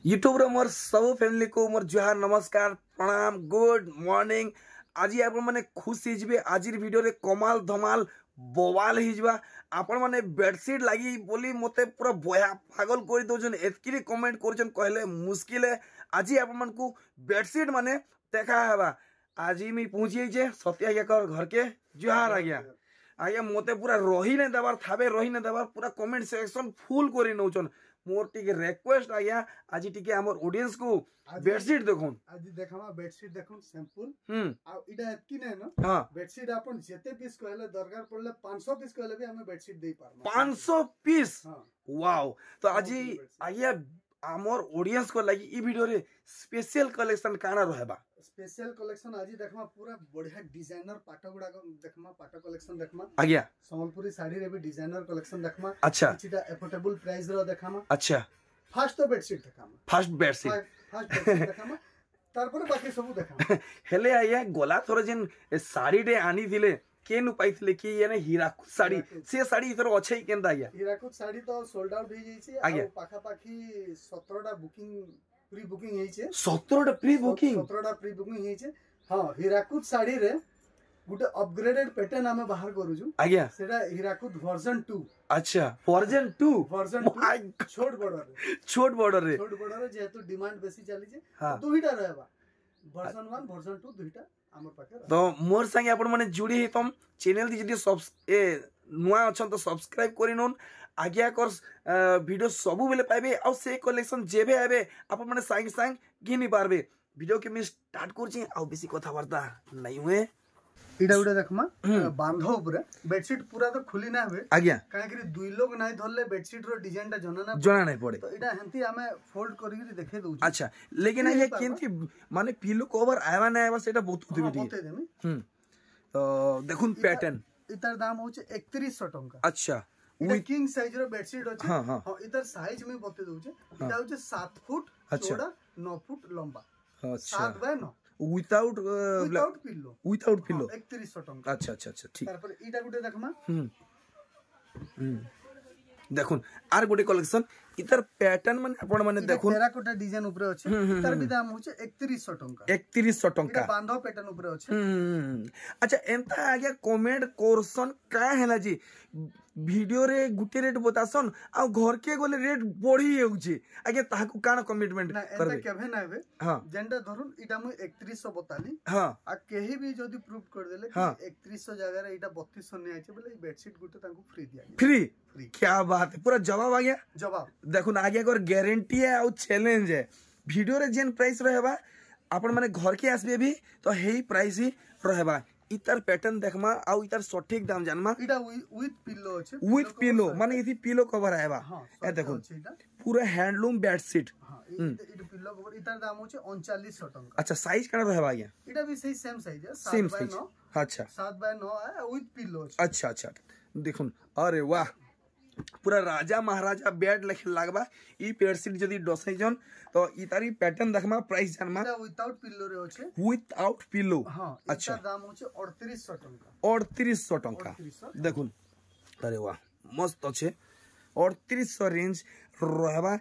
YouTube रो मोर सब family को मोर जुहार नमस्कार प्रणाम गुड मॉर्निंग। आज आप मैंने खुश हिजबे आज वीडियो रे कमाल धमाल बवाल हिजबा आपण माने बेडशीट लगी बोली मते पूरा बया पागल कर दौन एतकी कमेंट कर कहले मुश्किल है। आज आपण को बेडशीट माने देखा है। आज मी पहुंची जे सत्या घर के जुहार आज्ञा आज्ञा मते पूरा रही नहीं देवार थाबे रही नहीं देवार पूरा कमेंट सेक्शन फुल कर नौचन। मोर टिके रिक्वेस्ट आज्ञा आज टिके हमर ऑडियंस को बेडशीट देखुन आज देखामा बेडशीट देखुन सैंपल आ इडा एतकी नै न हां बेडशीट आपन जते पीस कहले दरकार पड़ले 500 पीस कहले भी हमें बेडशीट देई पारम 500 पीस। वाओ तो आज आज्ञा हमर ऑडियंस को लगी ई वीडियो रे स्पेशल कलेक्शन काना रहबा। स्पेशल कलेक्शन आज देखमा पूरा बढ़िया डिजाइनर पाटो गुडा देखमा पाटो कलेक्शन देखमा आज्ञा संबलपुरी साड़ी रे भी डिजाइनर कलेक्शन देखमा। अच्छा किछटा अफोर्डेबल प्राइस रो देखामा। अच्छा फर्स्ट तो बेडशीट देखामा फर्स्ट बेडशीट देखामा तारपर बाकी सब देखामा। हेले आज्ञा गला थोर जेन साड़ी रे आनी थिले केनु पाइथिले कि यानी हीराकुद साड़ी से साड़ी इधर अच्छे केनदा आज्ञा हीराकुद साड़ी तो सोल्ड आउट हो जाइछे आ पाखा पाखी 17टा बुकिंग प्री बुकिंग हेइछे 17टा प्री बुकिंग हेइछे। हां हीराकुद साड़ी रे गुटे अपग्रेडेड पैटर्न हमें बाहर करूछु आज्ञा सेटा हीराकुद वर्जन 2। अच्छा वर्जन 2 छोट बॉर्डर रे जेतु डिमांड बेसी चली छे दुईटा रहबा वर्जन 1 वर्जन 2 दुईटा हमर पाखे। तो मोर संगे आपण माने जुड़ी हेतम चैनल दी जदी नुआ अछन तो सब्सक्राइब करिनोन आज्ञा कर वीडियो सबु बेले पाइबे आ से कलेक्शन जेबे आबे आपण माने संग संग घिनी पारबे। वीडियो के मी स्टार्ट करछि आ बेसी कथा वार्ता नहीं हुए इडा उडा देखमा बांधो ऊपर बेडशीट पूरा तो खुली ना हुए आज्ञा काहे कि दुई लोग नाही धरले बेडशीट रो डिजाइन ता जना नहीं पड़े तो इडा हंती हमें फोल्ड करिक देखे दउ। अच्छा लेकिन ये केनथी माने पिलो कवर आवा ना आवा सेटा बहुत देबे तो देखुन पैटर्न इतर दाम होचे 3100 टंका। अच्छा किंग साइज रो बेडशीट होचे। हां इतर साइज में बते दउचे इडा होचे 7 फुट चौड़ा 9 फुट लंबा। अच्छा 7 बाय 9 विदाउट पिल्लो 3100 टंका। अच्छा अच्छा अच्छा ठीक तार पर इटा गुटे देखमा देखुन आर गुटे कलेक्शन इतर पैटर्न माने आपण माने देखुन टेराकोटा डिजाइन ऊपर अछि तार भी दाम होचे 3100 टंका 3100 टंका इटा बांधो पैटर्न ऊपर अछि। अच्छा एंता आगे कमेंट कोर्सन का हैला जी वीडियो रे गुटे रेट बतासन आ घर के गोले रेट बढ़ी होउची आगे ताहाकू काना कमिटमेंट करबे केभे नाबे। हां जेंडा धरुन इटा मु 3100 बताली। हां आ केही भी जदी प्रूफ कर देले कि 3100 जगह रे इटा 3200 ने आइछे बोले बेडशीट गुटे तांको फ्री दिया फ्री क्या बात है पूरा जवाब आ गया। जवाब देखुन आगे अगर गारंटी है और चैलेंज है वीडियो रे जेन प्राइस रहबा आपण माने घर के आसबे भी तो हेई प्राइस ही रहबा। इतर पैटर्न देखमा आ इतर सटीक दाम जानमा इटा विथ पिलो अछि विथ पिलो माने इथि पिलो कवर आएबा। ए देखुन पूरा हैंडलूम बेडशीट इटा पिलो कवर इतर दाम होचे 3900 टंका। अच्छा साइज केना रहबा आज्ञा इटा भी सही सेम साइज है 7 बाय 9। अच्छा 7 बाय 9 है विथ पिलो। अच्छा अच्छा देखुन अरे वाह पूरा राजा महाराजा बेड लेखे लागबा ई बेडशीट जदी डसै जन तो ई तारी पैटर्न देखमा प्राइस जानमा विदाउट पिलो रे होचे विदाउट पिलो। हां अच्छा दाम होचे 3800 टंका 3800 टंका देखुन अरे वाह मस्त अच्छे 3800 रेंज रहबा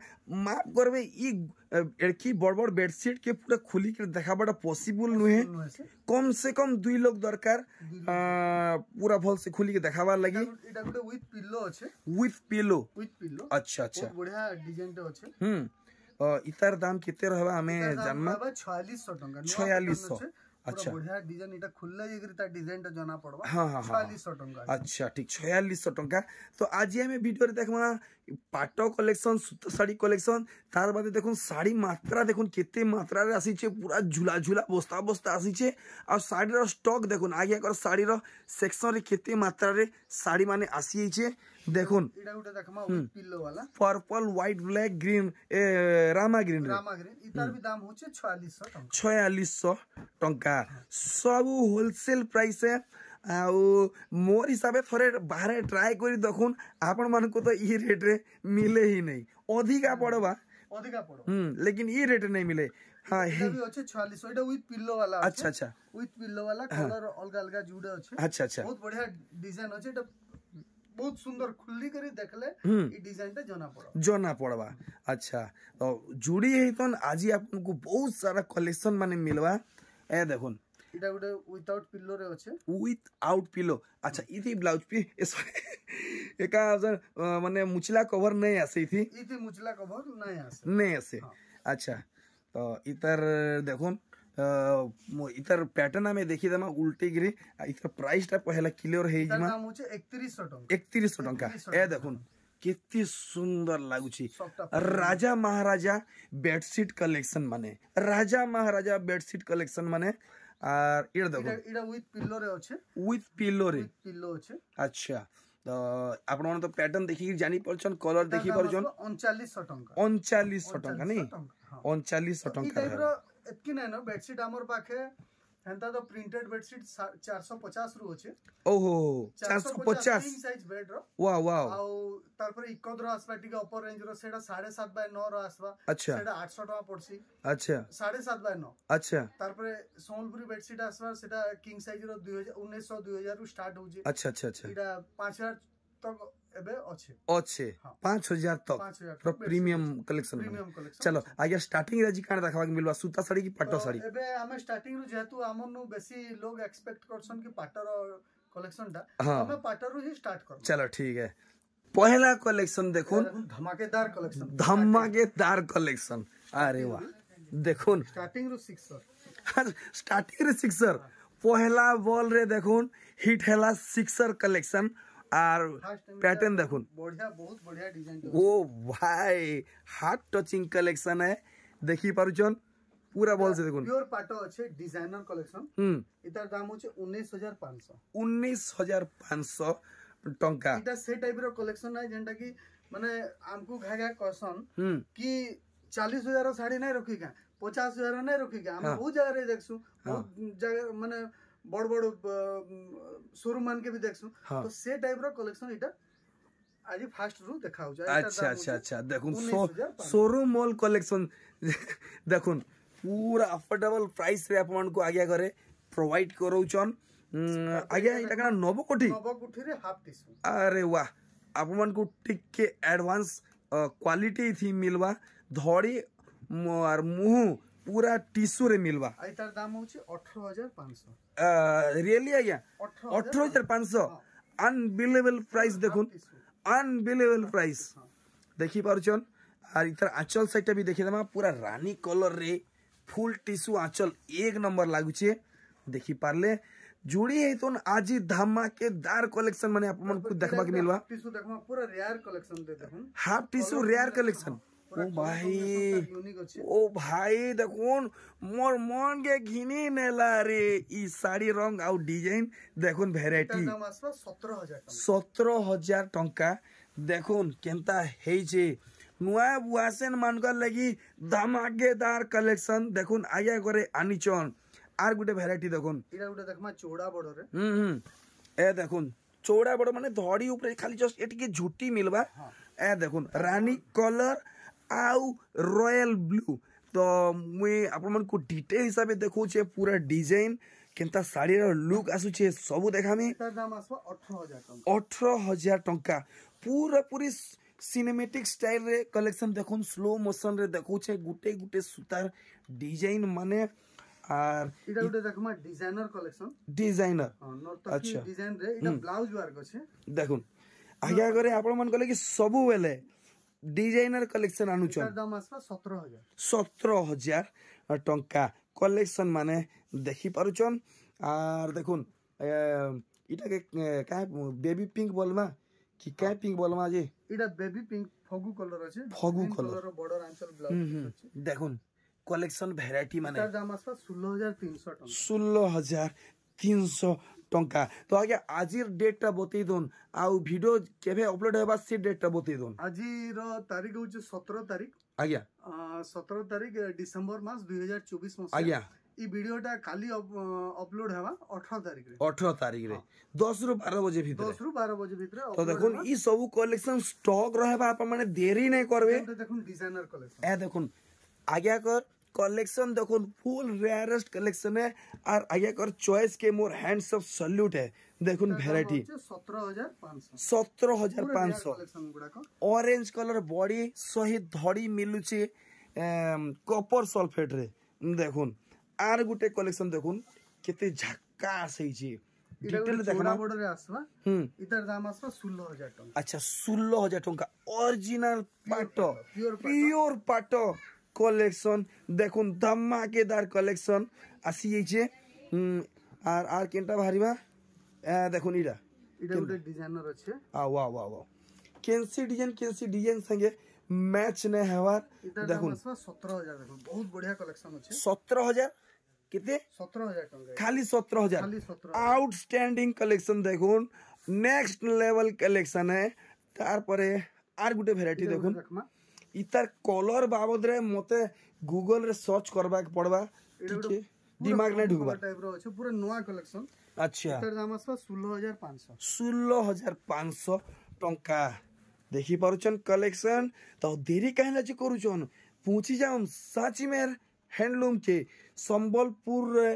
माफ करबे ई एडकी बड़ बड़ बेडशीट के पूरा खुली के देखाबाटा पॉसिबल नुहे कम से कम 2 लोग दरकार पूरा भल से खुली के देखाबा लागि। इटा गुटे विथ पिलो अछि विथ पिलो अच्छा अच्छा बहुत बढ़िया डिजाइन तो अछि। इतर दाम किते रहबा हमें जानना 4600 टंका 4600। अच्छा बढ़िया डिजाइन इटा खुल्ला जेगरी ता डिजाइन ता जना पड़बा। हां 4600 टंका। अच्छा ठीक 4600 टंका। तो आज हमें वीडियो रे देखमा पाटो कलेक्शन सूत साड़ी कलेक्शन तार बाद देखुन साड़ी मात्रा देखुन केते मात्रा रे आसी छे पूरा झुला झुला बस्ता बस्ता आसी छे आ साड़ी रो स्टॉक देखुन आगे कर साड़ी रो सेक्शन रे केते मात्रा रे साड़ी माने आसी छे देखुन इडा गुटे देखमा विथ पिलो वाला purple white black green Rama green इतार भी दाम होचे 4600 टंका 4600 टंका सब होलसेल प्राइस है। आउ मोर हिसाब थोड़े बाहर ट्राई करी देखुन आपण मान को तो ई रेट रे मिले ही नहीं अधिका पड़बा लेकिन ई रेट नहीं मिले। हां ये भी होचे 4600 एटा विथ पिलो वाला। अच्छा अच्छा विथ पिलो वाला कलर अलग अलग जुड़े अछि। अच्छा अच्छा बहुत बढ़िया डिजाइन अछि एटा बहुत सुंदर खुली करी देखले ई डिजाइन ता जना पड़वा। अच्छा तो जुड़ी है तो आज आपको बहुत सारा कलेक्शन माने मिलवा। ए देखो इटा गुटे विदाउट पिलो रे अछि विदाउट पिलो। अच्छा इथि ब्लाउज पी एका माने मुचला कवर नहीं आसे इथि मुचला कवर नहीं आसे। अच्छा तो इतर देखो इतर पैटर्न में देखी दमा उल्टी गिरी इतर प्राइस टा पहला क्लियर हे जिमा दाम होचे 3100 टंका। ए देखो कितनी सुंदर लागुची राजा महाराजा बेडशीट कलेक्शन माने राजा महाराजा बेडशीट कलेक्शन माने और इड देखो इडा विथ पिलो रे अछि विथ पिलो अछि। अच्छा तो आपण मन तो पैटर्न देखि जानी परछन कलर देखि परछन 3900 टंका 3900 टंका नहीं 3900 टंका टाइप रो एतकी नै न बेडशीट हमर पाखे हेंता तो प्रिंटेड बेडशीट 450 रु अछि। ओहो 450 किंग साइज बेड रो वाह वाह आ तार पर इकोद रो आसबा टिके अपर रेंज रो सेडा 7.5 बाय 9 रो आसबा। अच्छा सेडा 800 टका पड़सी। अच्छा 7.5 बाय 9 अच्छा तार पर सोनपुरी बेडशीट आसबा सेडा किंग साइज रो 1900 2000 रु स्टार्ट होजे। अच्छा अच्छा अच्छा इडा 5000 तक एबे अछि 5000 तक प्रीमियम कलेक्शन। चलो आगे स्टार्टिंग राजी कान देखा मिलवा सूता साड़ी की पाटो साड़ी एबे हमें स्टार्टिंग रु जेतु हमनु बेसी लोग एक्सपेक्ट करसन कि पाटर कलेक्शन टा हमें पाटर रु ही स्टार्ट कर। चलो ठीक है पहला कलेक्शन देखो धमाकेदार कलेक्शन। अरे वाह देखो स्टार्टिंग रु सिक्सर पहला बॉल रे देखो हिट हैला सिक्सर कलेक्शन और पैटर्न देखो बढ़िया बहुत बढ़िया डिजाइन। ओ भाई हार्ट टचिंग कलेक्शन है देखी पारुचन पूरा बॉल से देखो प्योर पाटो अच्छे डिजाइनर कलेक्शन। इतार दाम होचे 19500 टंका। इटा से टाइप रो कलेक्शन है जेंटा की माने हमको घागा कहसन कि 40000 रो साड़ी नहीं रखी का 50000 नहीं रखी का हम बहुत जगह रे देखसु बहुत जगह माने बड़ बड़ शोरूम मान के भी देखसु तो से टाइप रो कलेक्शन इटा आज फास्ट रु देखाउ जाय। अच्छा अच्छा अच्छा देखो शोरूम मॉल कलेक्शन देखो पूरा अफोर्डेबल प्राइस रे अपन को आगे करे प्रोवाइड करौचन। आगे इटा कना नवकोठी रे हाफ टिश्यू। अरे वाह अपन को टिके एडवांस क्वालिटी थी मिलवा धड़ी और मुंह पूरा टिश्यू रे मिलवा। इतार दाम होची 18500 रियली आज्ञा 18500 अनबिलीवेबल प्राइस देखो अनबिलीवेबल प्राइस देखी पारुचन। और इतर आंचल साइड भी देखि दमा पूरा रानी कलर रे फुल टिश्यू आंचल एक नंबर लागुचे देखी पारले जुड़ी है तो आज धमाकेदार कलेक्शन माने अपन को देखबा के मिलवा। टिश्यू देखमा पूरा रेयर कलेक्शन दे देखन हाफ टिश्यू रेयर कलेक्शन। ओ भाई देखो मोर मन के घिनी नेला रे ई साड़ी रंग आउ डिजाइन देखो वेराइटी 17000 टंका देखो केनता हे जे नुआ बुआसेन मानकर लगी धमाकेदार कलेक्शन देखो आगे करे आनीचन आर गुटे वेराइटी देखो इडा गुटे देखमा चौड़ा बड़ रे ए देखो चौड़ा बड़ माने धड़ी ऊपर खाली जस्ट एटिके झुटी मिलबा। ए देखो रानी कलर आउ रॉयल ब्लू तो मुई आपण मन को डिटेल हिसाब से देखो छे पूरा डिजाइन केनता साड़ी रो लुक आसु छे सब देखामी। दाम आसबा 18000 टंका 18000 टंका पूरा पूरी सिनेमैटिक स्टाइल रे कलेक्शन देखो स्लो मोशन रे देखो छे गुटे गुटे सुतार डिजाइन माने आर इडा गुटे देखमा डिजाइनर कलेक्शन डिजाइनर अच्छा डिजाइन रे इडा ब्लाउज वर्क अछि देखो आगे करे आपण मन कहले कि सब बेले डिजाइनर कलेक्शन आनुचन दाम आसबा 17000 टंका कलेक्शन माने देखि पारुचन। आर देखुन इटा के का बेबी पिंक बोलमा कि का पिंक बोलमा जे इडा बेबी पिंक फगु कलर अछि फगु कलर बॉर्डर आंचल ब्लाउज अछि देखुन कलेक्शन वेराइटी माने दाम आसबा 16300 टंका 16300 टंका। तो आगे आजिर डेट टा बतई दोन आउ वीडियो केबे अपलोड हेबा से डेट टा बतई दोन। आजिर तारीख होचे 17 तारीख आज्ञा 17 तारीख डिसेंबर मास 2024 मास आज्ञा ई वीडियो टा खाली अपलोड हेबा 18 तारीख रे 18 तारीख रे 10 रु 12 बजे भीतर 10 रु 12 बजे भीतर तो देखो ई सब कलेक्शन स्टॉक रहबा आप माने देरी नै करबे। देखो डिजाइनर कलेक्शन ए देखो आज्ञा कर कलेक्शन देखो फुल रेयरेस्ट कलेक्शन है और आगे कर चॉइस के मोर हैंड्स ऑफ सल्यूट है देखो वेराइटी 17,500 ऑरेंज कलर बॉडी सहित धड़ी मिलुचे कॉपर सल्फेट रे देखो आर गुटे कलेक्शन देखो केते झक्कास है जे डिटेल देखना बॉर्डर रे आसवा इधर दाम आसवा 16,000 टका अच्छा 16,000 टका ओरिजिनल पाटो प्योर पाटो कलेक्शन देखो धमाकेदार कलेक्शन आसी जे आर केनटा बाहरिबा देखो इडा गुटे डिजाइनर अच्छे वाह वाह वाह केनसी डिजाइन संगे मैच ने हवार देखो 17,000 देखो बहुत बढ़िया कलेक्शन अच्छे 17,000 कितने 17,000 टका खाली 17,000 आउटस्टैंडिंग कलेक्शन देखो नेक्स्ट लेवल कलेक्शन है तार परे आर गुटे वैरायटी देखो इतार कलर बाबद रे मते गूगल रे सर्च करबा के पड़बा ठीक है दिमाग ने ढुकबा टाइप रो अछि पूरा नया कलेक्शन अच्छा इतार दाम आसवा 16,500 16,500 टंका देखि पारुचन कलेक्शन तो देरी काहे लाची करूचन पहुंची जाउन साची मेर हैंडलूम के संबलपुर रे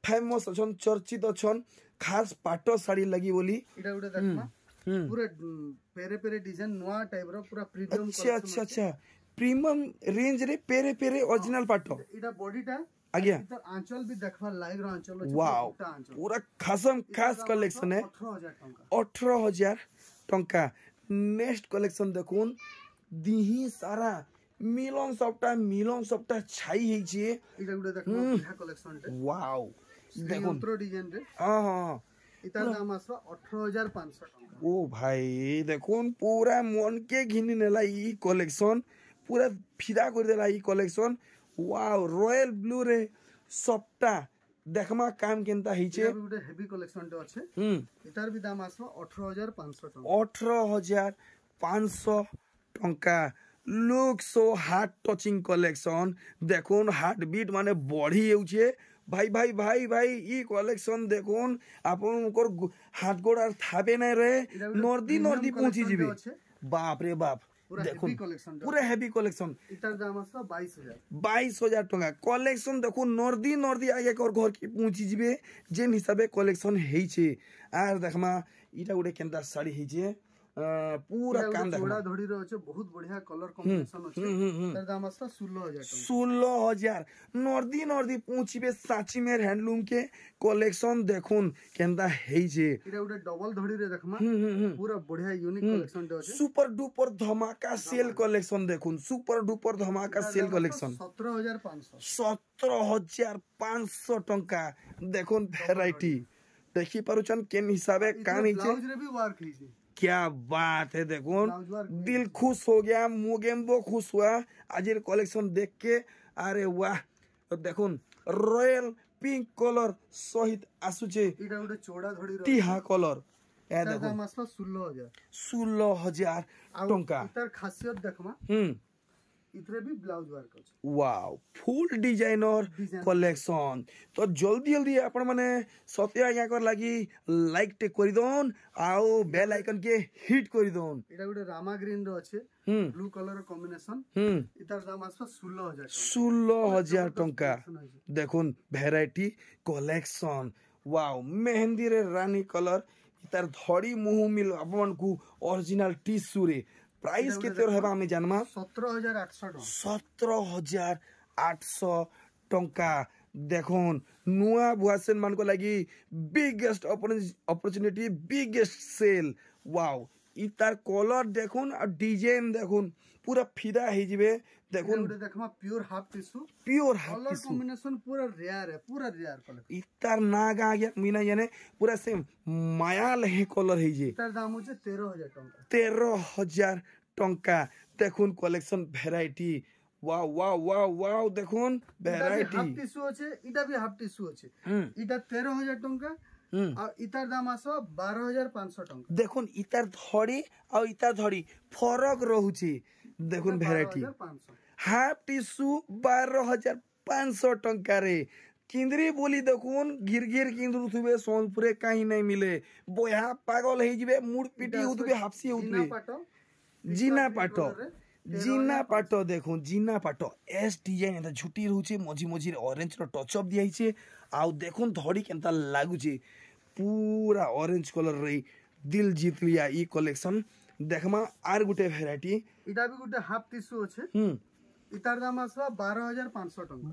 फेमस अछन चर्चित अछन खास पाटो साड़ी लगी बोली इडा गुटे देखमा पूरा पेरे पेरे डिजाइन नया टाइप रो पूरा प्रीमियम अच्छा अच्छा प्रीमियम रेंज रे पेरे पेरे ओरिजिनल पाटो इडा बॉडीटा आज्ञा इधर आंचल भी देखवा लाइव रो आंचल अछि वाओ पूरा खासम खास कलेक्शन है 18,000 टंका नेक्स्ट कलेक्शन देखुन दिही सारा मिलन सबटा छाई है जे इडा गुटे देखमा बढ़िया कलेक्शन टे वाओ देखुन प्रो डिजाइन रे हां इतार दाम आसवा 18,500 टका ओ भाई देखुन पूरा मन के घिनी नेला ई कलेक्शन पूरा फिदा कर देला ई कलेक्शन वाओ रॉयल ब्लू रे सबटा देखमा काम केनता हिचे गुटे हेवी कलेक्शन टे अछि इतार भी दाम आसवा 18,500 टका 18,500 टंका look so heart touching collection देखुन हार्ट बीट माने बढ़ी होउछे भाई भाई भाई भाई ई कलेक्शन देखुन आपन ओकर हाथ गोड़ आर थाबे नै रे नर्दी पहुंची जिबे बाप रे बाप देखुन पूरा हेवी कलेक्शन इतार दाम आसवा 22,000 टका कलेक्शन देखुन नर्दी आगे कर घर की पहुंची जिबे जेन हिसाबे कलेक्शन हेइछे आर देखमा इटा गुटे केनता साड़ी हेइछे पूरा काम देखमा जोड़ा धड़ी रो अछि बहुत बढ़िया कलर कॉम्बिनेशन अछि इतार दाम आसवा 16,000 टका 16,000 नर्दी पहुंचीबे साची मेर हैंडलूम के कलेक्शन देखुन केनता हेइछे इटा गुटे डबल धड़ी रे देखमा पूरा बढ़िया यूनिक कलेक्शन टे अछि सुपर डुपर धमाका सेल कलेक्शन देखुन सुपर डुपर धमाका सेल कलेक्शन 17,500 टंका देखुन वैरायटी देखि पारुचन केन हिसाबे काम हिचे ब्लाउज रे भी वर्क हिचे क्या बात है देखो दिल खुश हो गया मोगेम्बो खुश हुआ आज कलेक्शन देख के अरे वाह देखो रॉयल पिंक कलर सहित आसुचे इटा गुटे चौड़ा धड़ी टिहा कलर ए देखो दाम आसवा 16,000 टंका इतार खासियत देखमा इतरे भी ब्लाउज वर्क अछि वाओ फुल डिजाइनर कलेक्शन तो जल्दी आपण माने सत्य आज्ञा कर लागी लाइक टे करि दोन आउ बेल आइकन के हिट करि दोन एटा गुटे रामा ग्रीन रो अछि ब्लू कलर कॉम्बिनेशन इतार दाम आसवा 16,000 टंका देखुन वैरायटी कलेक्शन वाओ मेहंदी रे रानी कलर इतार धड़ी मुंह मिल अपन को ओरिजिनल टिश्यू रे प्राइस केते रहबा हमें जानमा 17,800 टंका देखुन नुआ बुआसेन मान को लगी biggest opportunity biggest sale wow इतार कलर देखुन और डिजाइन देखुन पूरा फिदा हे जिबे देखुन देखमा pure half tissue colour combination पूरा रेयर कलर इतार नागा गया मीना यानी पूरा सेम मायाल हे कलर हे जे इतार दाम होचे 13,000 टंका 13,000 टंका देखुन collection variety wow wow wow wow देखुन वैरायटी हाफ टिश्यू होचे इटा भी हाफ टिश्यू होचे इटा 13,000 टंका आ इतार दाम आसो 12,500 टंका देखुन इतार धड़ी आ इतार धड़ी फरक रहउची देखुन वैरायटी हाफ टिश्यू 12,500 टंका रे किंद्री बोली देखुन गिरगिर किंद्रु थुबे सोनपुरे कहीं नहीं मिले बोया पागल हे जिबे मुड़ पिटी उतबे हाफसी उतबे जीना पाटो जीना पाट देखो जीना पाट एस डिजाइन एंता झुटी रहउचे मझी मझी ऑरेंज रो टच अप दिया छे आ देखो धड़ी केंता लागुचे पूरा ऑरेंज कलर रे दिल जीत लिया ई कलेक्शन देखमा आर गुटे वैरायटी इटा भी गुटे हाफ टिश्यू अछि इतार दाम आसवा 12500 टंका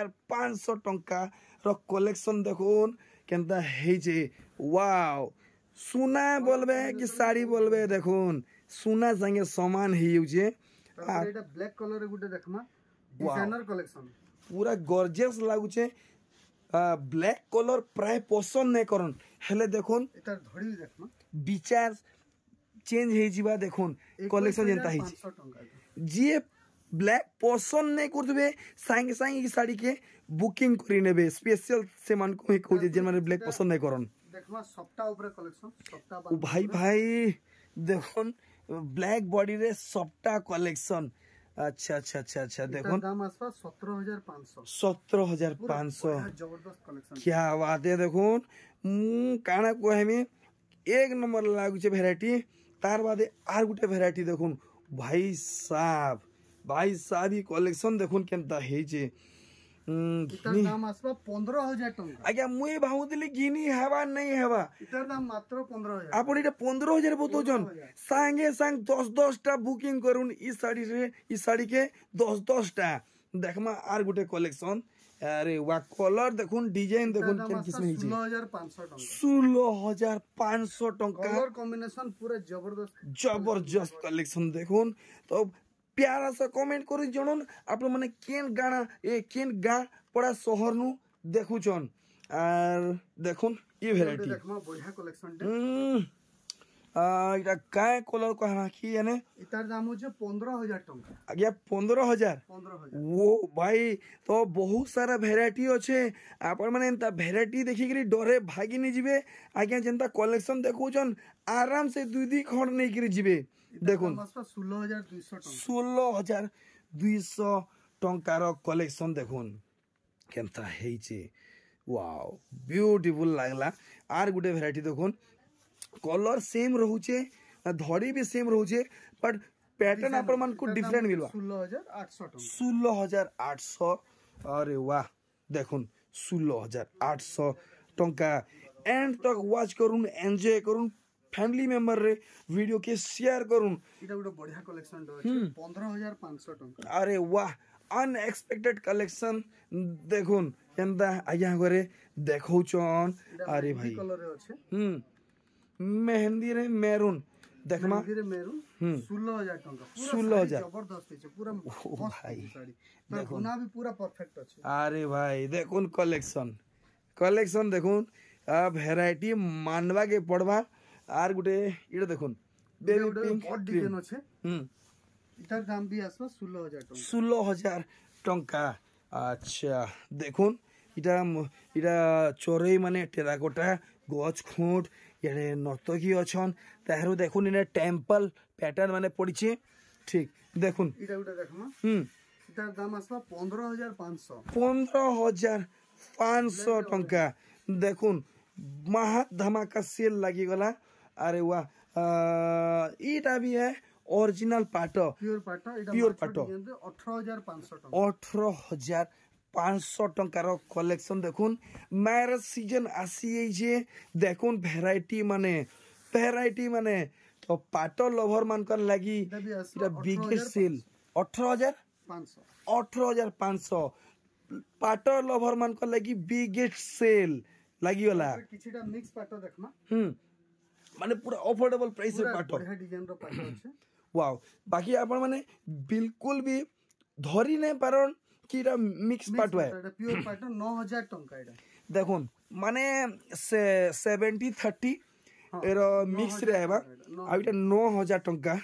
12500 टंका रो कलेक्शन देखोन केंता हे जे वाओ सुना बोलबे कि साड़ी बोलबे देखोन सुना संगे समान हे जे एटा ब्लैक कलर रे गुटे देखमा डिजाइनर कलेक्शन पूरा गॉर्जियस लागुचे ब्लैक कलर प्राय पसंद नहीं करन हेले देखोन एतार धड़ी देखमा विचार चेंज हे जीवा देखोन कलेक्शन जेंता हे जे ब्लैक पसंद नहीं करबे संगे संगे साड़ी के बुकिंग करि नेबे स्पेशल से मान को कहू जे माने ब्लैक पसंद नहीं करन देखमा सप्ता ऊपर कलेक्शन सप्ता ओ भाई भाई देखोन ब्लैक बॉडी रे सप्ता कलेक्शन अच्छा अच्छा अच्छा अच्छा देखो दाम आसवा 17500 17500 जबरदस्त कलेक्शन क्या बात है देखो काना को हमें एक नंबर लागु छे वैरायटी तार बादे आर गुटे वैरायटी देखो भाई साहब ई कलेक्शन देखो केनता हे जे इतर दाम आसवा 15000 टंका आज्ञा मुई भाउतली गिनी हेबा नहीं हेबा इतर दाम मात्र 15000 आपण इटा 15000 बतोजन संगे संग 10 टा बुकिंग करून ई साड़ी के 10 टा देखमा आर गुटे कलेक्शन अरे वा कलर देखुन डिजाइन देखुन केन किस्म हे 16500 टंका 16500 टंका कलर कॉम्बिनेशन पूरा जबरदस्त कलेक्शन देखुन तो प्यारा सा कमेंट करी जणन आप माने केन गाँ पड़ा शहर नु देखुचन आर देखुन ये वैरायटी देखमा बढ़िया कलेक्शन इटा काय कलर कहना की यानी इतार दाम हो 15000 टंका आज्ञा 15000 वो भाई तो बहुत सारा वैरायटी अच्छे आपण माने एंता वैरायटी देखि करी डरे भागी नि जिवे आज्ञा जेंता कलेक्शन देखुचन आराम से दुई खंड नै करी जिवे देखुन 16200 टंकार कलेक्शन देखुन केंता हेइचे वाओ ब्यूटीफुल लागला आर गुटे वैरायटी देखुन कलर सेम रहउचे धड़ी भी सेम रहउचे बट पैटर्न आपण मन को डिफरेंट मिलवा 16800 टंका 16800 अरे वाह देखुन 16800 टंका एंड तक वॉच करूँ एंजॉय करूँ फैमिली मेंबर रे वीडियो के शेयर करूँ इटा गुटे बढ़िया कलेक्शन दो अछि 15500 टंका अरे वाह अनएक्सपेक्टेड कलेक्शन देखुन केनता आज्ञा करे देखौचन अरे भाई कलर रे अछि मेहंदी रे मेरून देखमा मेहंदी रे मेरून 16000 टंका 16000 जबरदस्त छै पूरा भाई देखो ना भी पूरा परफेक्ट अछि अरे भाई देखुन कलेक्शन देखुन वैरायटी मानवा के पड़वा आर गुटे इटा देखुन बेबी पिंक बहुत डिजाइन अछि इतार दाम भी आसवा 16000 टंका 16000 टंका अच्छा देखुन इटा चोरई माने टेराकोटा गछ खोट यानी नर्तकी अछन ताहरू देखुन इने टेम्पल पैटर्न माने पड़िछे ठीक देखुन इटा उटा देखमा इतार दाम आसवा 15500 टंका देखुन महा धमाका सेल लागी गला अरे वाह इटा भी है ओरिजिनल पाटो प्योर पाटो 18500 टंका 18500 टंकार कलेक्शन देखुन मैरिज सीजन आसी जे देखुन वैरायटी माने तो पाटो लवर मानकर लागी इटा बिगेस्ट सेल 18500 पाटो लवर मानकर लागी बिगेस्ट सेल लागी वाला किछिटा मिक्स पाटो देखमा माने पूरा अफोर्डेबल प्राइस रे पाटो बढ़िया डिजाइन रो पाटो अछि वाओ बाकी आपण माने बिल्कुल भी धरी नै पारन कि एटा मिक्स पाटो है प्योर पाटो 9000 टंका एटा देखुन माने 70-30 एरो मिक्स रे हेबा आ एटा 9000 टंका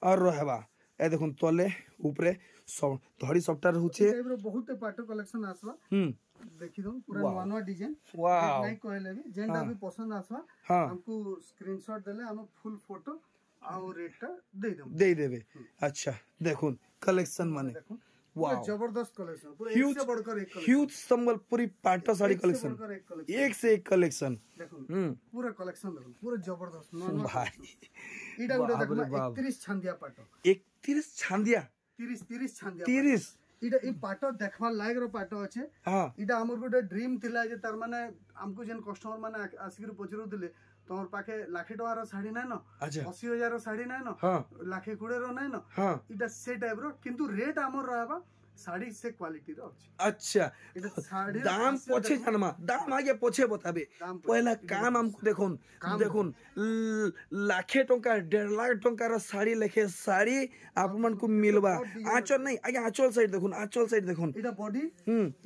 और रहबा ए देखुन तले ऊपरे सब धड़ी सबटा रहउचे एबरो बहुत पाटो कलेक्शन आसवा देखि दो पूरा नवा डिजाइन वाओ लाइक कहले भी जेंटा भी पसंद आसवा हमको स्क्रीनशॉट देले हम फुल फोटो आ रेट दे देबे अच्छा देखुन कलेक्शन माने वाओ जबरदस्त कलेक्शन, पूरा एक से बढ़कर एक कलेक्शन, ह्यूज संबलपुरी पाटो साड़ी कलेक्शन, एक से एक कलेक्शन। देखो पूरा कलेक्शन देखो, पूरा जबरदस्त भाई। इडा गुडे देखो 31 छांदिया पाटो, 31 छांदिया, 30 छांदिया 30 इडा ई पाटो देखवा लायक रो पाटो अछि। हां इडा हमर गुडे ड्रीम थिला जे तार माने हमको जेन कस्टमर माने आसिक पचरू दिले तोर पाखे लाखे टकार साड़ी नै न, 80,000 साड़ी नै न, लाखे कुड़े रो नै न, इटा से टाइप रो, किंतु रेट हमर रहबा साड़ी से क्वालिटी रो अछि। अच्छा दाम पछे जानमा, दाम आगे पछे बताबे, पहला काम हमको देखुन देखुन लाखे टंका 1.5 लाख टंका रो साड़ी लेखे साड़ी आप मन को मिलबा। आंचल नहीं आगे आंचल साइड देखुन, आंचल साइड देखुन, इटा बॉडी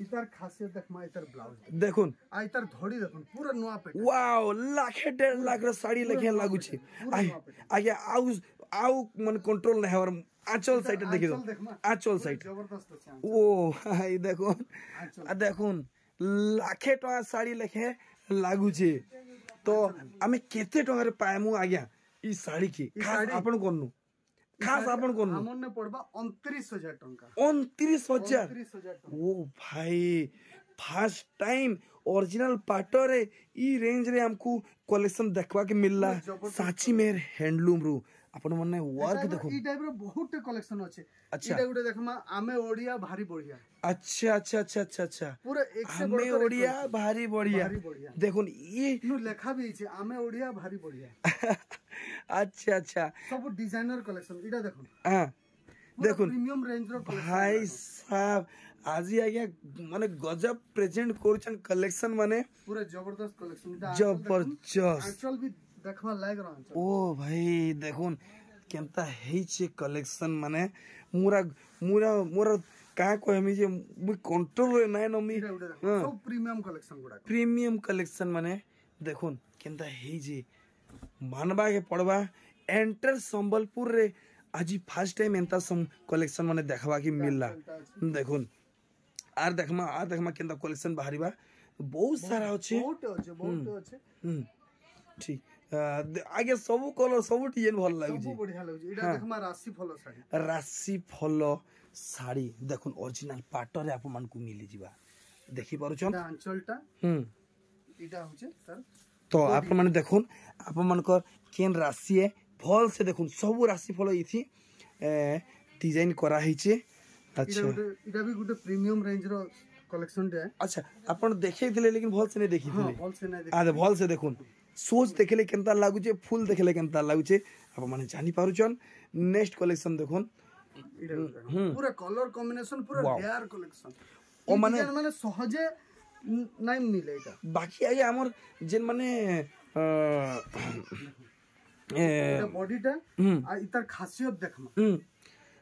इतार खासियत देखमा, इतार ब्लाउज देखुन, आ इतार धड़ी देखुन पूरा नया पेट। वाओ लाखे 1.5 लाख रो साड़ी लेखे लागु छी। आगे आउ मन कंट्रोल नहीं हवर। आंचल साइड देखि दो, आंचल साइड ओ भाई देखुन देखुन लाखे टका साड़ी लेखे लागु छे। तो आमे केते टका रे पाएमु आज्ञा ई साड़ी की खास आपन कोनु, खास आपन कोनु हमन ने पड़बा 29,000 टका, 29,000 ओ भाई फर्स्ट टाइम ओरिजिनल पाटो रे ई रेंज रे हमको कलेक्शन देखवा के मिलला। साची में हैंडलूम रू अपन मने वर्क देखो, ई टाइप रो बहुत कलेक्शन अछि। अच्छा इटा गुडे देखमा आमे ओडिया भारी बढ़िया। अच्छा अच्छा अच्छा अच्छा अच्छा पूरा एक से आमे ओडिया भारी बढ़िया देखुन ई नु लेखा भी छै आमे ओडिया भारी बढ़िया। अच्छा अच्छा सब डिजाइनर कलेक्शन इटा देखुन। हां देखुन प्रीमियम रेंज रो कलेक्शन भाई साहब आज आज्ञा माने गजब प्रेजेंट करछन कलेक्शन, माने पूरा जबरदस्त कलेक्शन, इटा जबरदस्त आंचल भी देखवा लायक रह आंचल। ओ भाई देखुन केनता हेइ छे कलेक्शन, माने मुरा मुरा मुरा का कहमी जे मु कंट्रोल रे नाइ न मी सब प्रीमियम कलेक्शन गुडा, प्रीमियम कलेक्शन माने देखुन केनता हेइ जे मानबा के पड़बा। एंटर संबलपुर रे आज फर्स्ट टाइम एंता सम कलेक्शन माने देखवा के मिलला। देखुन आर देखमा केनता कलेक्शन बाहरीबा बहुत सारा अछि, बहुत अछि ठीक। आगे सब कलर सब डिजाइन भल लागु सब बढ़िया लागु छी। इडा देखमा राशि फलो साड़ी, राशि फलो साड़ी देखुन ओरिजिनल पाटो रे आप मन को मिली जिबा देखि पारो छन। आंचलटा इडा होचे सर, तो आप मन देखुन आप मन को केन राशि है भल से देखुन सब राशि फलो इथि डिजाइन करा हिचे। अच्छा इडा भी गुटे प्रीमियम रेंज रो कलेक्शन रे। अच्छा आपण देखै दिले लेकिन भल से नै देखि दिले, भल से नै देखि, आ भल से देखुन सोच देखले केनता लागु छे, फुल देखले केनता लागु छे आप माने जानि पारु छन। नेक्स्ट कलेक्शन देखुन पूरा कलर कॉम्बिनेशन पूरा रेयर कलेक्शन, ओ माने सहजे नै मिले इटा। बाकी आगे हमर जेन माने ए बॉडीटा आ इतार खासियत देखमा।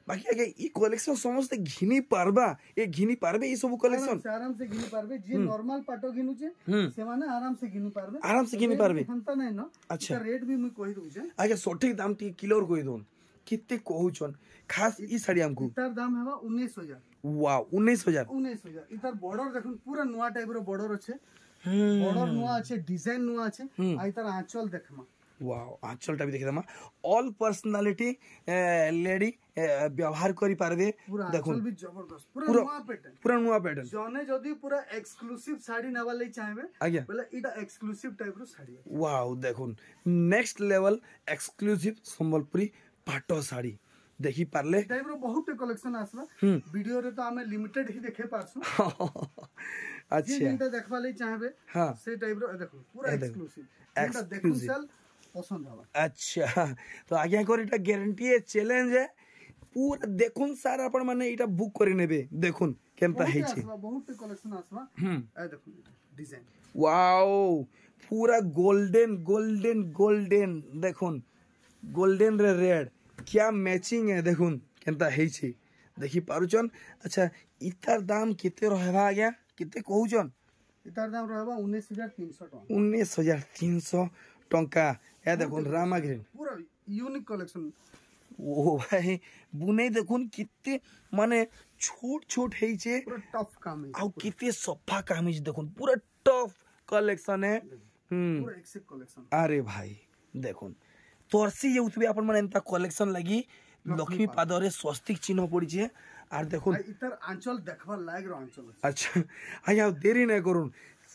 बाकी आगे ई कलेक्शन समस्त घिनी पारबा, ए घिनी पारबे ई सब कलेक्शन आराम से घिनी पारबे। जे नॉर्मल पाटो घिनु छे से माने आराम से घिनी पारबे, आराम से घिनी पारबे हंता नै न। अच्छा रेट भी मैं कहि दउ छे आगे सठिक दाम टी किलो और कहि दोन किते कहू छन। खास ई साड़ी हमको इतार दाम हेबा 19,000। वाओ 19,000 इतार बॉर्डर देखुन पूरा नया टाइप रो बॉर्डर अछि, बॉर्डर नया अछि, डिजाइन नया अछि। आ इतार आंचल देखमा, वाओ आंचलटा भी देखिदमा ऑल पर्सनालिटी लेडी व्यवहार करि पारबे। देखुन भी जबरदस्त पूरा नया पैटर्न जने जदी पूरा एक्सक्लूसिव साड़ी नेबा ले चाहेबे बोले इटा एक्सक्लूसिव टाइप रो साड़ी। वाओ देखुन नेक्स्ट लेवल एक्सक्लूसिव संबलपुरी पाटो साड़ी देखि पारले टाइप रो बहुत कलेक्शन आसबा। वीडियो रे तो हमें लिमिटेड ही देखे पारसु। अच्छा जेटा देखबा ले चाहेबे हां से टाइप रो देखो पूरा एक्सक्लूसिव एटा देखुन सल पसंद हवा। अच्छा तो आगे कर इटा गारंटी है, चैलेंज है पूरा देखुन सार अपन माने इटा बुक करि नेबे। देखुन केनता है छै बहुत कलेक्शन आसबा। ए देखुन डिजाइन वाओ पूरा गोल्डन गोल्डन गोल्डन देखुन गोल्डन रे रेड क्या मैचिंग है देखुन केनता है छै देखि पारुचन। अच्छा इतार दाम केते रहबा आज्ञा केते कहू छन? इतार दाम रहबा 19,300 टका। 19,300 टका। ए देखुन रामा ग्रीन पूरा यूनिक कलेक्शन। ओ भाई बुनै देखुन किते माने छोट छोट है छे, पूरा टफ काम है आ किते सफा काम है देखुन पूरा टफ कलेक्शन है। पूरा एक से कलेक्शन। अरे भाई देखुन तोरसी ये उतबे अपन माने एंता कलेक्शन लगी लक्ष्मी पादरे स्वस्तिक चिन्ह पड़ी छे। আর দেখুন ইতার অঞ্চল দেখবার লায়ক অঞ্চল আছে। আচ্ছা আজ্ঞা দেরি না করুন,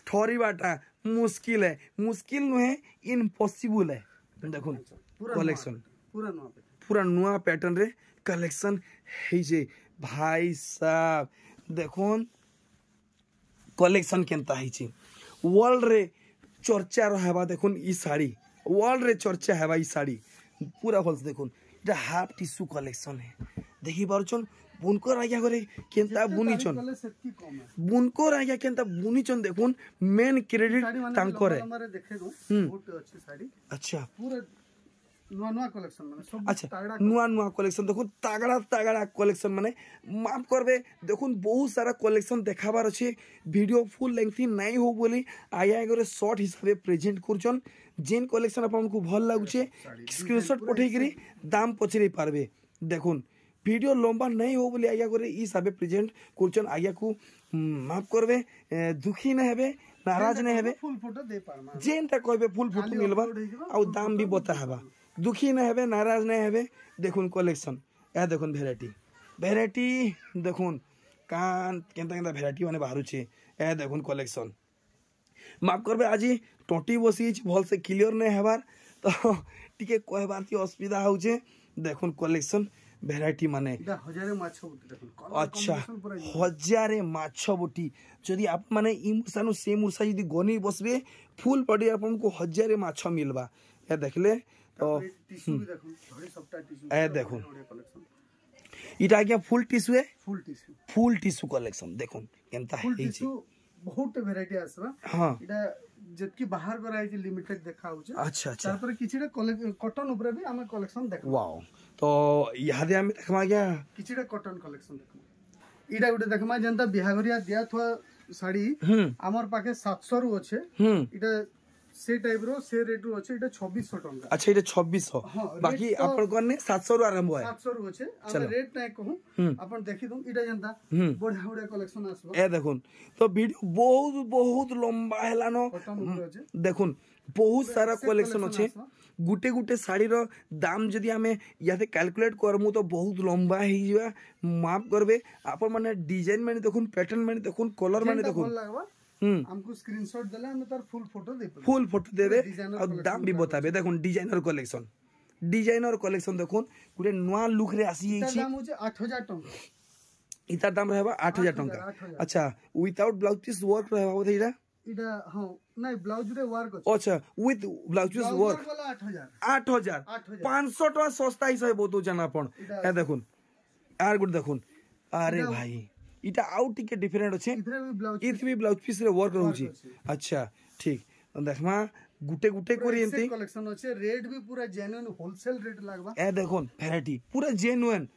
ঠরিবাটা মুশকিল है, মুশকিল নুহে ইম্পসিবল है। দেখুন কলেকশন पूरा नुआ पैटर्न रे कलेक्शन है जे भाई साहब। देखुन कलेक्शन केनता है जे वर्ल्ड रे चर्चा रहबा। देखुन ई साड़ी वर्ल्ड रे चर्चा है ई साड़ी पूरा फल्स। देखुन इटा हाफ टिश्यू कलेक्शन है, देखि पारुछन बुनकर आज्ञा करे केनता बुनीचन, बुनकर आज्ञा केनता बुनीचन। देखुन मेन क्रेडिट तांकर है। अच्छा नुआ नुआ कलेक्शन माने सब। अच्छा नुआ नुआ कलेक्शन देखुन तागड़ा तागड़ा कलेक्शन माने माफ करबे। देखुन बहुत सारा कलेक्शन देखाबार अछि, वीडियो फुल लेंथी नहीं हो बोली आया एगरे शॉर्ट हिसाब प्रेजेंट करछन। जेन कलेक्शन आपनको भल लागुचे स्क्रीनशॉट पठै करी दाम पचरे पारबे। देखुन वीडियो लंबा नहीं हो बोली आया करे ई हिसाब प्रेजेंट करछन। आया को माफ करबे, दुखी न हेबे, नाराज न हेबे, फुल फोटो दे पारमा जेनटा कहबे फुल फोटो मिलबा आ दाम भी बता हेबा। दुखी न हेबे, नाराज नहीं हेबे। देखुन कलेक्शन ए देखुन भेराइटी भेराइटी देखुन कान केनता केनता भेराइटी माने बाहरुचे। ए देखुन कलेक्शन माफ करबे आज टोटी बसी भल से क्लियर नहीं हेबार तो टिके कहबार की असुविधा होचे। देखुन कलेक्शन भेराइटी माने अच्छा हजारे माछ बोटी जदि आप माने ई मुसानु से मुसा जदि गनी बसबे फुल बॉडी आपको हजारे माछ मिलबा। ए देखले तो ए देखुन इटा आज्ञा फुल टिश्यू है, फुल टिश्यू कलेक्शन। देखुन केनता है बहुत वैरायटी आसबा। हां इटा जतकी बाहर कराई जे लिमिटेड देखा होचे। अच्छा अच्छा तापर किछिडा कॉटन ऊपर भी हम कलेक्शन देख। वाओ तो यादे हम देखमा गया किछिडा कॉटन कलेक्शन देखमा। इटा गुटे देखमा जनता बिहागरिया दिया थवा साड़ी हमर पाके 700 रु अछि। इटा से टाइप रो से रेट रो अछि। इटा 2600 टंका। अच्छा इटा 2600 बाकी अपन कोने 700 रु आरंभ है। 700 रु अछि। हम रेट नै कहूं अपन देखि दउ इटा जनता बढ़िया बढ़िया कलेक्शन आसबो। ए देखुन तो वीडियो बहुत बहुत लंबा हेलानो। देखुन बहुत सारा कलेक्शन अछि। गुटे गुटे साड़ी रो दाम जदि हमें याते कैलकुलेट करमु तो बहुत लंबा ही जिवा। माफ करबे अपन माने डिजाइन माने देखुन पैटर्न माने देखुन कलर माने देखुन हमको स्क्रीनशॉट देला हम तार फुल फोटो देबे और दाम भी बताबे। देखुन डिजाइनर कलेक्शन देखुन गुटे नवा लुक रे आसी छी। दाम हो 8000 टंका। इतार दाम रहबा 8000 टंका। अच्छा विदाउट ब्लाउज पीस वर्क रहबा बोले इटा इटा हां नहीं ब्लाउज रे वर्क अछि। अच्छा विथ ब्लाउज पीस वर्क 8000 500 टका सस्ता हिसाब बहुत जाना अपन। ए देखुन आर गुड देखुन अरे भाई इटा आउट टिके डिफरेंट अछि। इथ भी ब्लाउज पीस रे वर्क रहउची। अच्छा ठीक देखमा गुटे गुटे कोरी एंती कलेक्शन अछि। रेट भी पूरा जेन्युइन होलसेल रेट लागबा। ए देखुन वैरायटी पूरा जेन्युइन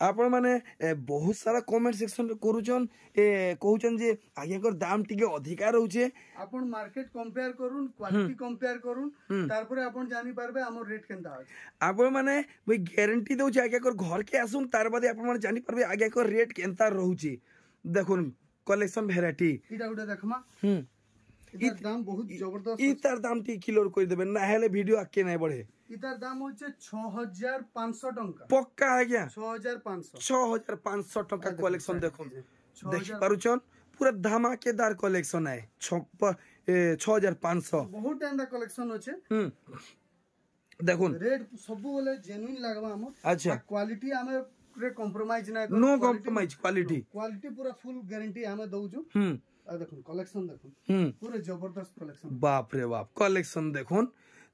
आपण माने बहुत सारा कमेंट सेक्शन रे करूचन कहूचन जे आगे कर दाम टिके अधिका रहउचे। आपण मार्केट कंपेयर करून क्वालिटी कंपेयर करून तारपरे आपण जानि पारबे हमर रेट केनता अछि। आपण माने भाई गारंटी दउचे आगे कर घर के आसुन तार बादे आपण माने जानि पारबे आगे कर रेट केनता रहउचे। देखुन कलेक्शन वैरायटी इटा उडा देखमा इतार दाम बहुत जबरदस्त। इतार दाम टी क्लियर कर देबे ना हेले वीडियो आके नै बढ़े। इतार दाम होचे 6500 टंका। पक्का है क्या 6500 टंका कलेक्शन देखुन देखि पारुचन पूरा धमाकेदार कलेक्शन है। 6500 बहुत टाइम दा कलेक्शन होचे। देखुन रेट सब बोले जेन्युइन लागबा हम। अच्छा क्वालिटी हमें रे कंप्रोमाइज ना कर। नो कंप्रोमाइज क्वालिटी पूरा फुल गारंटी हमें दउजु। आ देखुन कलेक्शन देखुन पूरा जबरदस्त कलेक्शन। बाप रे बाप कलेक्शन देखुन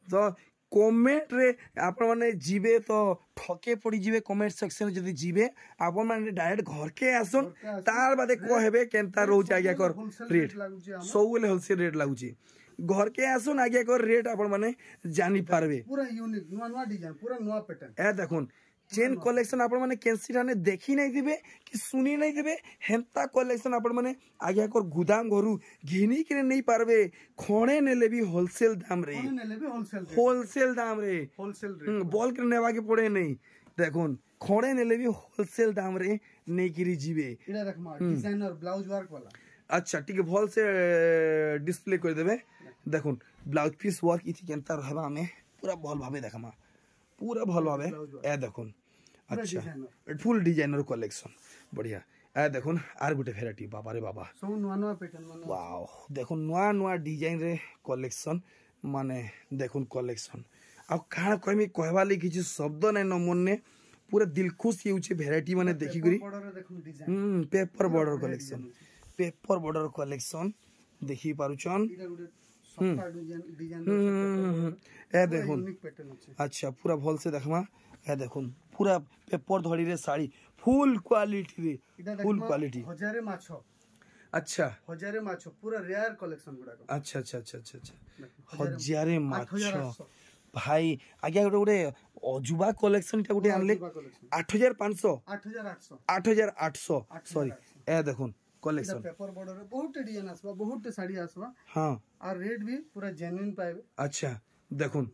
तो कमेंट रे आपण माने जीवे तो ठके पड़ी जीवे कमेंट सेक्शन जदी जीवे आपण माने डायरेक्ट घर के आसन तार बादे कहबे केनता रहउ आगे कर रेट सबले होलसेल रेट लागुची। घर के आसन आगे कर रेट आपण माने जानि पारबे। पूरा यूनिक नवा डिजाइन पूरा नवा पैटर्न। ए देखुन चेन कलेक्शन आपण माने कैंसी राने देखी नहीं दिबे कि सुनी नहीं दिबे हेंता कलेक्शन आपण माने आगे कर गुदाम घरु घिनी के नहीं पारबे। खणे नेले भी होलसेल दाम रे होलसेल दाम रे बल्क नेवा के पड़े नहीं। देखुन खणे नेले भी होलसेल दाम रे नहीं किरी जीवे। इडा देखमा डिजाइनर ब्लाउज वर्क वाला। अच्छा ठीक है भल से डिस्प्ले कर देबे। देखुन ब्लाउज पीस वर्क इथि केनता रहबा हमें पूरा भल भाबे देखमा पूरा भल भाबे। ए देखुन अच्छा फुल डिजाइनर कलेक्शन बढ़िया आ देखुन आर गुटे भेराइटी बाबा रे बाबा सब नुआ नुआ पैटर्न माने वाओ देखुन नुआ नुआ डिजाइन रे कलेक्शन माने देखुन कलेक्शन आ काना कहमी कहबा लागि किछ शब्द नै न मन्ने पूरा दिल खुश होउछे भेराइटी माने देखि गरी paper border collection paper border collection देखि पारुछन ए देखुन अच्छा पूरा भल से देखमा ए देखुन पूरा पेपर धड़ी रे साड़ी फुल क्वालिटी रे फुल क्वालिटी हजारे माछो अच्छा हजारे माछो पूरा रेयर कलेक्शन गुडा अच्छा अच्छा अच्छा अच्छा अच्छा हजारे माछो भाई आगे गोटे अजुबा कलेक्शन टा गोटे आनले 8500 8800 8800 सॉरी ए देखुन कलेक्शन पेपर बॉर्डर रे बहुत डिजाइन आसबा बहुत साड़ी आसबा हां और रेट भी पूरा जेन्युइन पाइबे अच्छा देखुन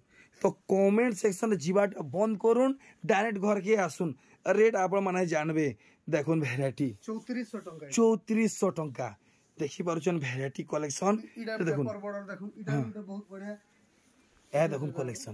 तो कमेंट सेक्शन जीवाटा बंद करूँ डायरेक्ट घर के आसुन रेट आप माने जानबे देखुन भेराइटी 3400 टंका देखि पारुछन भेराइटी कलेक्शन देखुन बहुत बढ़िया ए देखुन कलेक्शन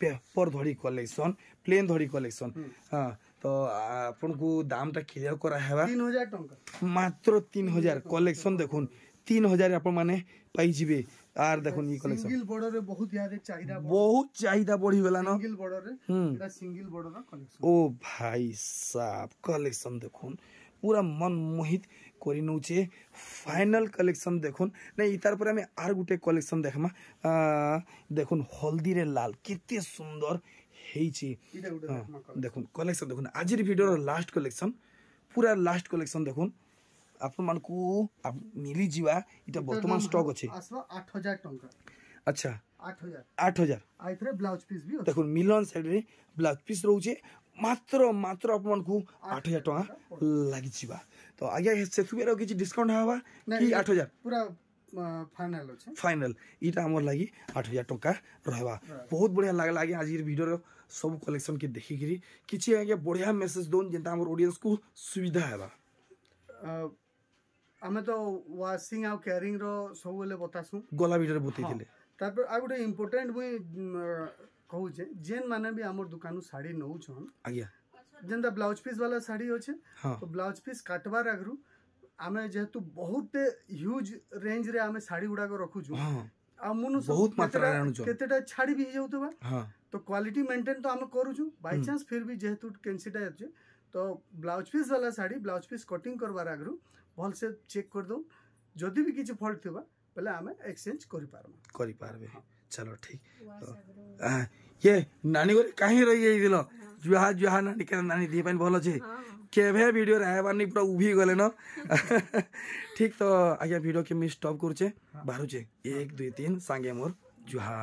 पेपर धड़ी कलेक्शन प्लेन धड़ी कलेक्शन हां तो आपन को दाम ता क्लियर करा हेबा 3000 टंका मात्र 3000 कलेक्शन देखुन 3000 आप माने पाई जिबे आर देखुन ई कलेक्शन सिंगल बॉर्डर रे बहुत चाहिदा बढ़ी गेला न सिंगल बॉर्डर रे एटा सिंगल बॉर्डर कलेक्शन ओ भाई साहब कलेक्शन देखुन पूरा मन मोहित करि नउचे फाइनल कलेक्शन देखुन नै इतार पर हमें आर गुटे कलेक्शन देखमा देखुन हल्दी रे लाल केते सुंदर हेइची देखुन कलेक्शन देखुन आजिर वीडियो रो लास्ट कलेक्शन पूरा लास्ट कलेक्शन देखुन आपन मन को मिली जीवा इटा वर्तमान स्टॉक अछि आसवा 8000 टंका अच्छा 8000 आइथरे ब्लाउज पीस भी देखुन मिलन साइड रे ब्लाउज पीस रहउचे मात्र मात्र आपन को 8000 टंका लागि जीवा तो आगे सेथुबेरो किछि डिस्काउंट हवा कि 8000 पूरा फाइनल अछि फाइनल इटा हमर लागि 8000 टंका रहबा बहुत बढ़िया लागला आगे आज वीडियो रो सब कलेक्शन के देखि गिरी किछि आगे बढ़िया मैसेज दोन जेंता हमर ऑडियंस को सुविधा हेबा आमे तो वाशिंग आ केयरिंग रो सब बेले बतासु गोला वीडियो बतै दिले तापर आ गुटे इंपोर्टेंट मुई कहू छे जेन माने भी हमर दुकान साड़ी नउ छन आज्ञा जेंदा ब्लाउज पीस वाला साड़ी होचे तो ब्लाउज पीस काटबार आगरु आमे जेतु बहुत ह्यूज रेंज रे आमे साड़ी गुडा को रखु छु आ मुनु बहुत मात्रा रे आनु छु केतेटा छाड़ी भी जाउतबा तो क्वालिटी मेंटेन तो आमे करू छु बाय चांस फिर भी जेतु कैंसिटा होचे तो ब्लाउज पीस वाला साड़ी ब्लाउज पीस कटिंग करबार आगरु भल से चेक कर दो जदि भी किछि फॉल्ट थिबा पहले हमें एक्सचेंज करि पारबे चलो ठीक तो ये नानी को काहे रही जाई दिलो जुहा जुहा नानी के नानी दी पाइन भलो छे केभे वीडियो रहबार नहीं पूरा उभी गले न ठीक तो आगे वीडियो के मी स्टॉप करूचे बारुचे 1 2 3 सांगे मोर जुहा।